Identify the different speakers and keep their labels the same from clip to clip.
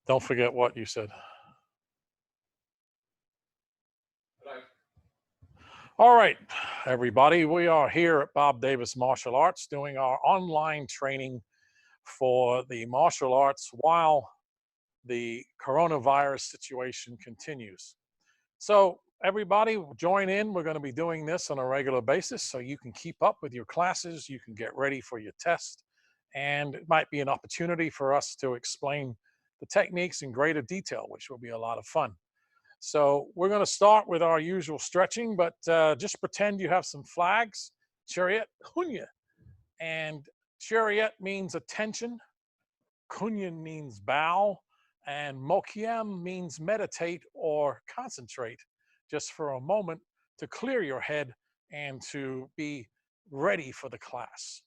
Speaker 1: Don't forget what you said. All right, everybody, we are here at Bob Davis Martial Arts doing our online training for the martial arts while the coronavirus situation continues. So everybody join in. We're going to be doing this on a regular basis so you can keep up with your classes, you can get ready for your test, and it might be an opportunity for us to explain the techniques in greater detail, which will be a lot of fun. So we're going to start with our usual stretching, but just pretend you have some flags. Chariot, hunya. And chariot means attention. Kunyan means bow. And mokiem means meditate or concentrate just for a moment to clear your head and to be ready for the class.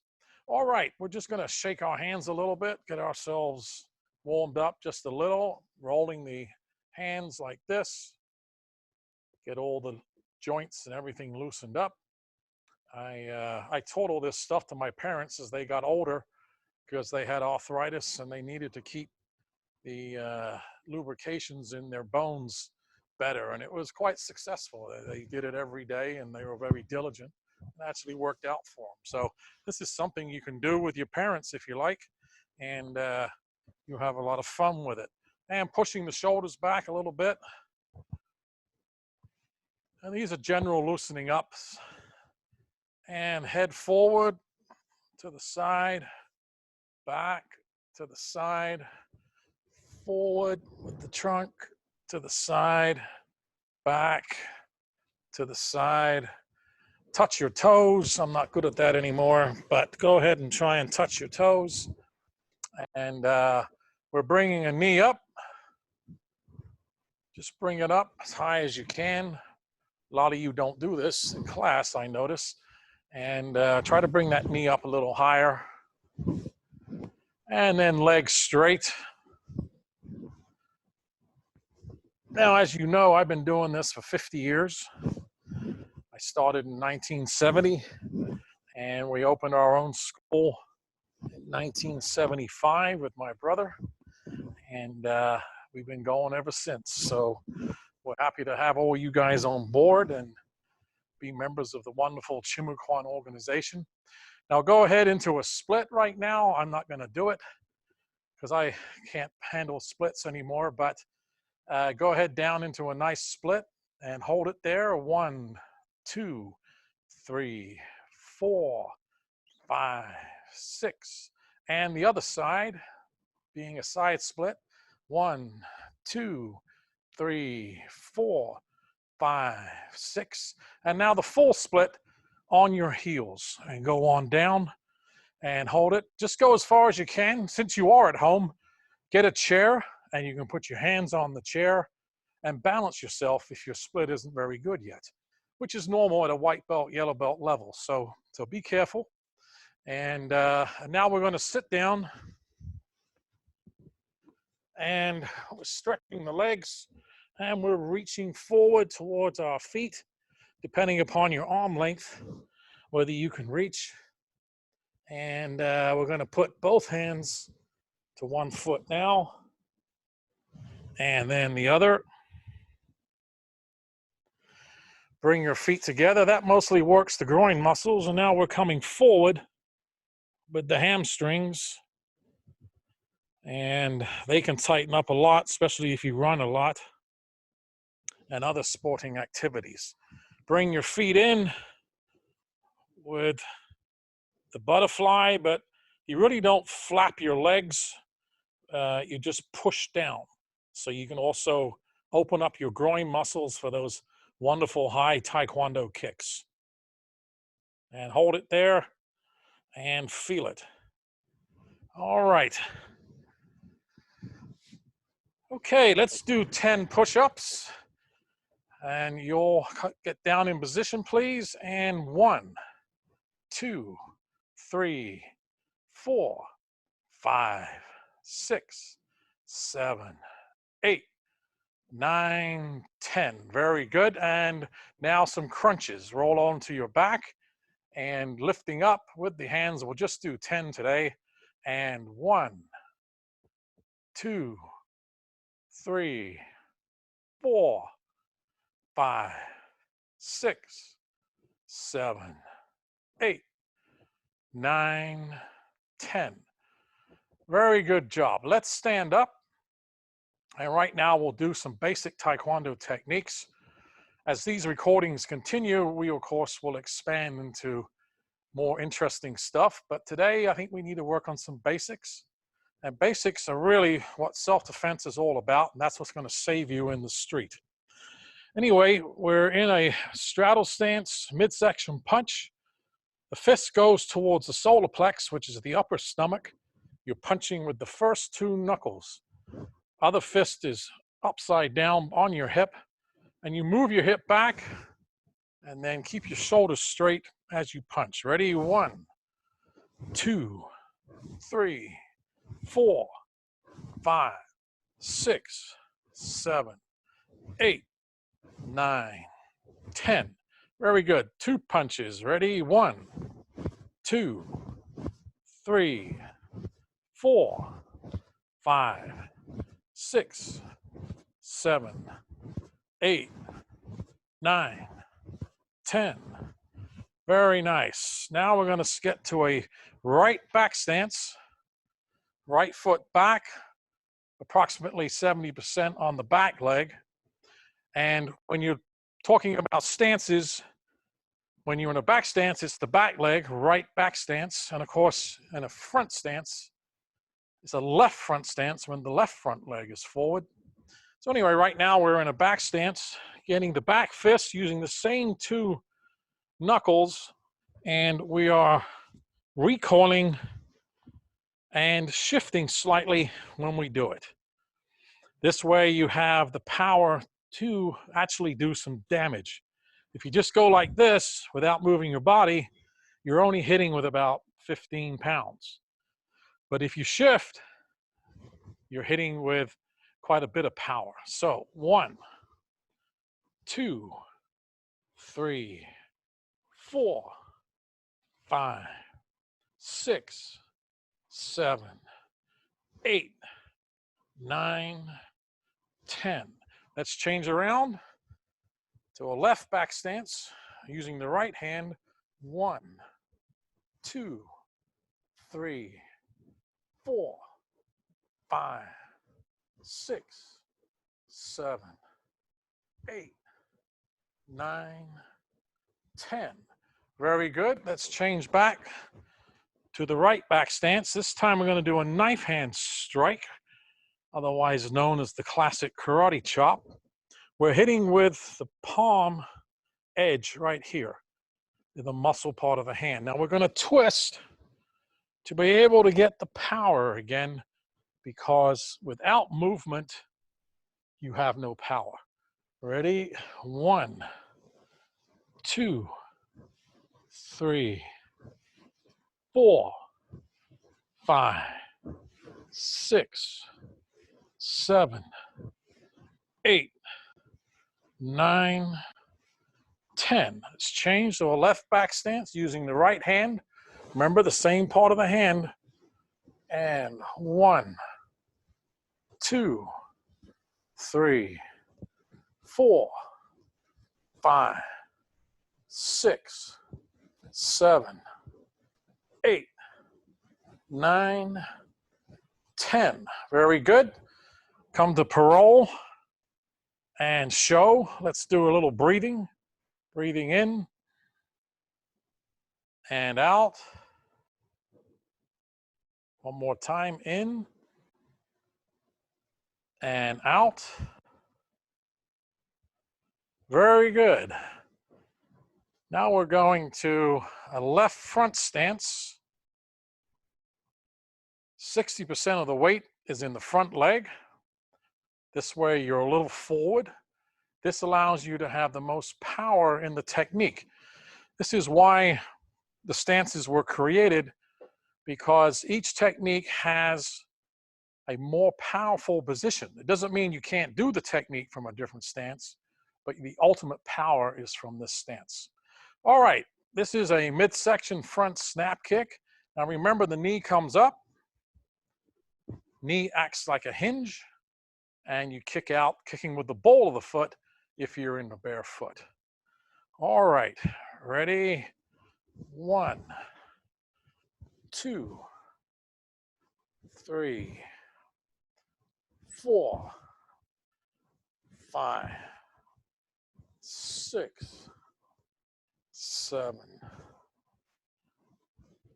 Speaker 1: All right, we're just going to shake our hands a little bit, get ourselves warmed up just a little, rolling the hands like this. Get all the joints and everything loosened up. I taught all this stuff to my parents as they got older because they had arthritis and they needed to keep the lubrications in their bones better, and it was quite successful. They did it every day and they were very diligent. It actually worked out for them. So this is something you can do with your parents if you like, and you'll have a lot of fun with it. And pushing the shoulders back a little bit. And these are general loosening ups. And head forward to the side, back to the side, forward with the trunk to the side, back to the side. Touch your toes. I'm not good at that anymore, but go ahead and try and touch your toes. And we're bringing a knee up. Just bring it up as high as you can. A lot of you don't do this in class, I notice. And try to bring that knee up a little higher. And then legs straight. Now, as you know, I've been doing this for 50 years. I started in 1970, and we opened our own school in 1975 with my brother. And we've been going ever since. So we're happy to have all you guys on board and be members of the wonderful Chimuquan organization. Now go ahead into a split right now. I'm not going to do it because I can't handle splits anymore, but go ahead down into a nice split and hold it there. 1, 2, 3, 4, 5, 6. And the other side, being a side split. 1, 2, 3, 4, 5, 6. And now the full split on your heels. And go on down and hold it. Just go as far as you can. Since you are at home, get a chair and you can put your hands on the chair and balance yourself if your split isn't very good yet, which is normal at a white belt, yellow belt level. So be careful. And now we're going to sit down and we're stretching the legs and we're reaching forward towards our feet, depending upon your arm length, whether you can reach. And we're going to put both hands to one foot now and then the other. Bring your feet together. That mostly works the groin muscles. And now we're coming forward with the hamstrings. And they can tighten up a lot, especially if you run a lot and other sporting activities. Bring your feet in with the butterfly, but you really don't flap your legs. You just push down. So you can also open up your groin muscles for those wonderful high taekwondo kicks. And hold it there and feel it. All right. Okay, let's do 10 push-ups. And you'll get down in position, please. And 1, 2, 3, 4, 5, 6, 7, 8, 9, 10. Very good. And now some crunches. Roll onto your back and lifting up with the hands. We'll just do 10 today. And 1, 2, 3, 4, 5, 6, 7, 8, 9, 10. Very good job. Let's stand up. And right now we'll do some basic Taekwondo techniques. As these recordings continue, we of course will expand into more interesting stuff. But today I think we need to work on some basics. And basics are really what self-defense is all about. And that's what's going to save you in the street. Anyway, we're in a straddle stance, midsection punch. The fist goes towards the solar plex, which is the upper stomach. You're punching with the first 2 knuckles. Other fist is upside down on your hip, and you move your hip back and then keep your shoulders straight as you punch. Ready? 1, 2, 3, 4, 5, 6, 7, 8, 9, 10. Very good. 2 punches. Ready? 1, 2, 3, 4, 5, 6, 7, 8, 9, 10. Very nice. Now we're going to get to a right back stance. Right foot back, approximately 70% on the back leg. And when you're talking about stances, when you're in a back stance, it's the back leg, right back stance. And of course, in a front stance, it's a left front stance when the left front leg is forward. So anyway, right now we're in a back stance, getting the back fist using the same 2 knuckles, and we are recoiling and shifting slightly when we do it. This way you have the power to actually do some damage. If you just go like this without moving your body, you're only hitting with about 15 pounds. But if you shift, you're hitting with quite a bit of power. So 1, 2, 3, 4, 5, 6, 7, 8, 9, 10. Let's change around to a left back stance using the right hand. 1, 2, 3, 4, 5, 6, 7, 8, 9, 10. Very good. Let's change back to the right back stance. This time we're going to do a knife hand strike, otherwise known as the classic karate chop. We're hitting with the palm edge right here, the muscle part of the hand. Now we're going to twist to be able to get the power again, because without movement, you have no power. Ready? 1, 2, 3, 4, 5, 6, 7, 8, 9, 10. Let's change to a left back stance using the right hand. Remember the same part of the hand. And 1, 2, 3, 4, 5, 6, 7, 8, 9, 10. Very good. Come to parole and show. Let's do a little breathing. Breathing in and out. One more time, in and out. Very good. Now we're going to a left front stance. 60% of the weight is in the front leg. This way you're a little forward. This allows you to have the most power in the technique. This is why the stances were created, because each technique has a more powerful position. It doesn't mean you can't do the technique from a different stance, but the ultimate power is from this stance. All right, this is a midsection front snap kick. Now remember, the knee comes up, knee acts like a hinge, and you kick out, kicking with the ball of the foot if you're in the bare foot. All right, ready? 1, 2, 3, 4, 5, 6, 7,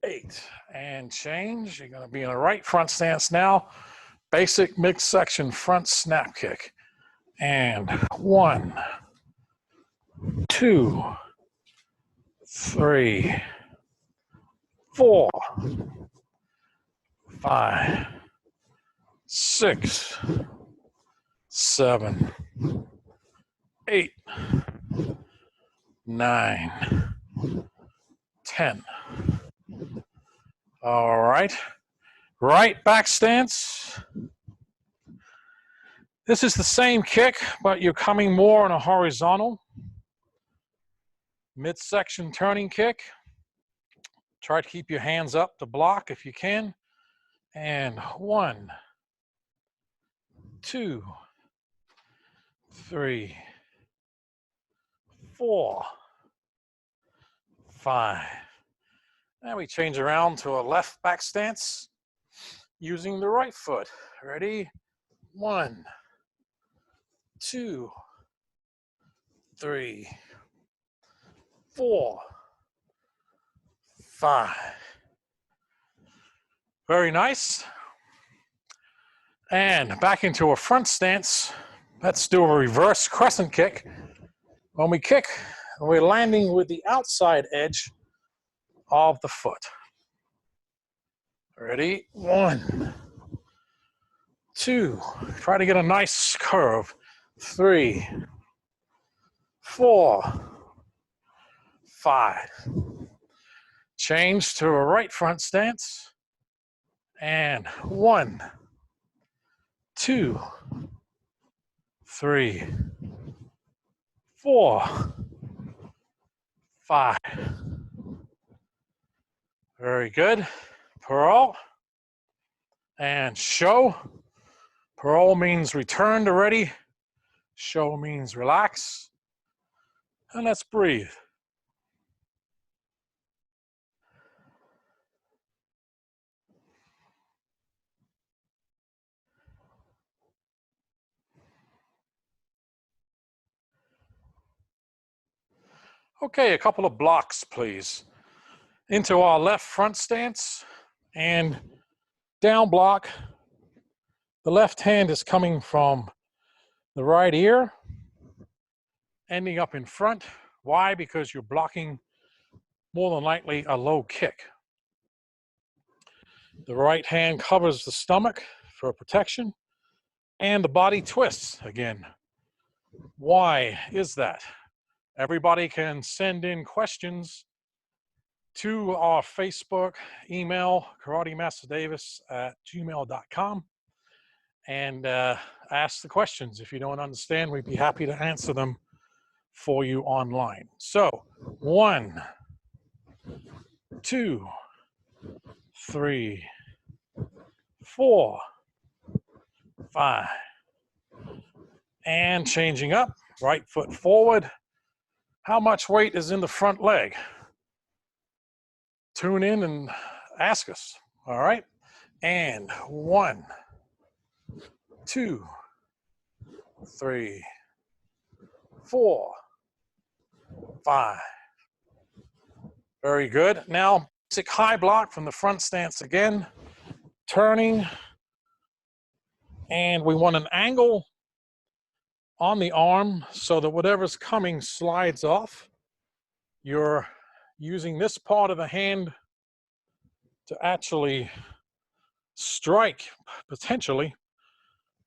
Speaker 1: 8, and change. You're going to be in a right front stance now. Basic midsection front snap kick. And 1, 2, 3, 4, 5, 6, 7, 8, 9, 10. All right. Right back stance. This is the same kick, but you're coming more on a horizontal. Midsection turning kick. Try to keep your hands up to block if you can. And 1, 2, 3, 4, 5. And we change around to a left back stance using the right foot. Ready? 1, 2, 3, 4, 5. Very nice. And back into a front stance. Let's do a reverse crescent kick. When we kick, we're landing with the outside edge of the foot. Ready? 1, 2. Try to get a nice curve. 3, 4, 5. Change to a right front stance. And 1, 2, 3, 4, 5. Very good. Parole. And show. Parole means return to ready. Show means relax. And let's breathe. Okay, a couple of blocks, please. Into our left front stance and down block. The left hand is coming from the right ear, ending up in front. Why? Because you're blocking more than likely a low kick. The right hand covers the stomach for protection, and the body twists again. Why is that? Everybody can send in questions to our Facebook, email, karatemasterdavis@gmail.com, and ask the questions. If you don't understand, we'd be happy to answer them for you online. So 1, 2, 3, 4, 5. And changing up, right foot forward. How much weight is in the front leg? Tune in and ask us, all right? And 1, 2, 3, 4, 5. Very good. Now, basic high block from the front stance again. Turning. And we want an angle on the arm so that whatever's coming slides off. You're using this part of the hand to actually strike, potentially,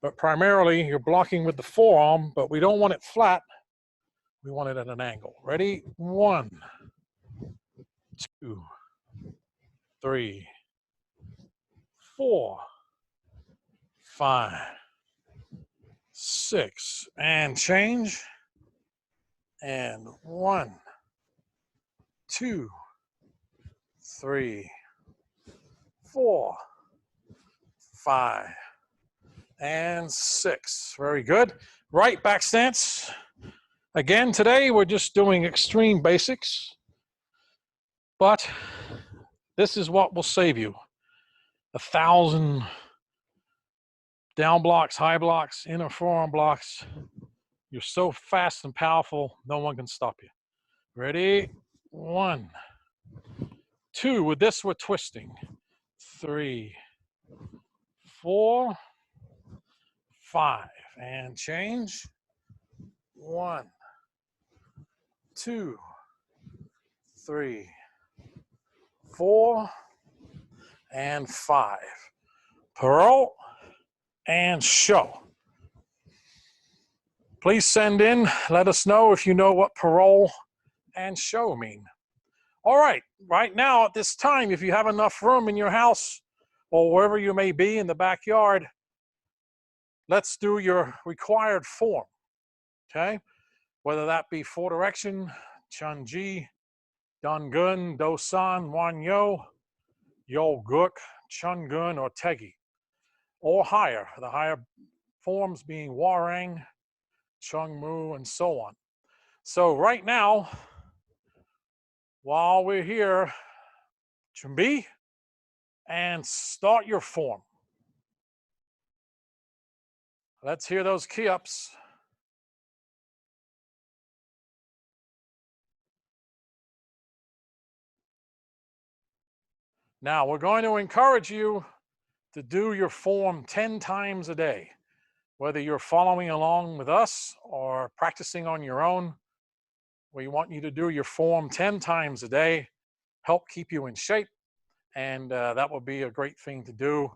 Speaker 1: but primarily you're blocking with the forearm, but we don't want it flat. We want it at an angle. Ready? 1, 2, 3, 4, 5, 6, and change. And 1, 2, 3, 4, 5, and 6. Very good. Right back stance. Again, today we're just doing extreme basics, but this is what will save you 1,000 down blocks, high blocks, inner forearm blocks. You're so fast and powerful, no one can stop you. Ready? 1, 2. With this, we're twisting. 3, 4, 5. And change. 1, 2, 3, 4, and 5. Parole and show. Please send in, let us know if you know what parole and show mean. All right, right now at this time, if you have enough room in your house or wherever you may be in the backyard, let's do your required form, okay? Whether that be 4 direction, Chun-Ji, Dun-Gun, Do-San, Wan-Yo, Yo-Guk, Chun-Gun, or Tegi, or higher, the higher forms being Warang, Chung-Mu, and so on. So right now, while we're here, Chun-Bi, and start your form. Let's hear those key-ups. Now, we're going to encourage you to do your form 10 times a day. Whether you're following along with us or practicing on your own, we want you to do your form 10 times a day, help keep you in shape, and that will be a great thing to do,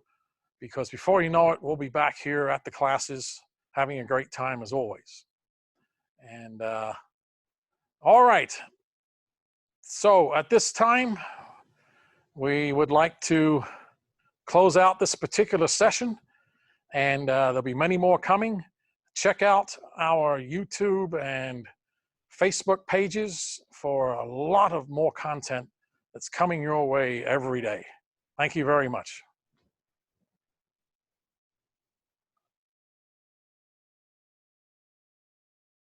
Speaker 1: because before you know it, we'll be back here at the classes having a great time as always. And all right, so at this time, we would like to close out this particular session, and there'll be many more coming. Check out our YouTube and Facebook pages for a lot of more content that's coming your way every day. Thank you very much.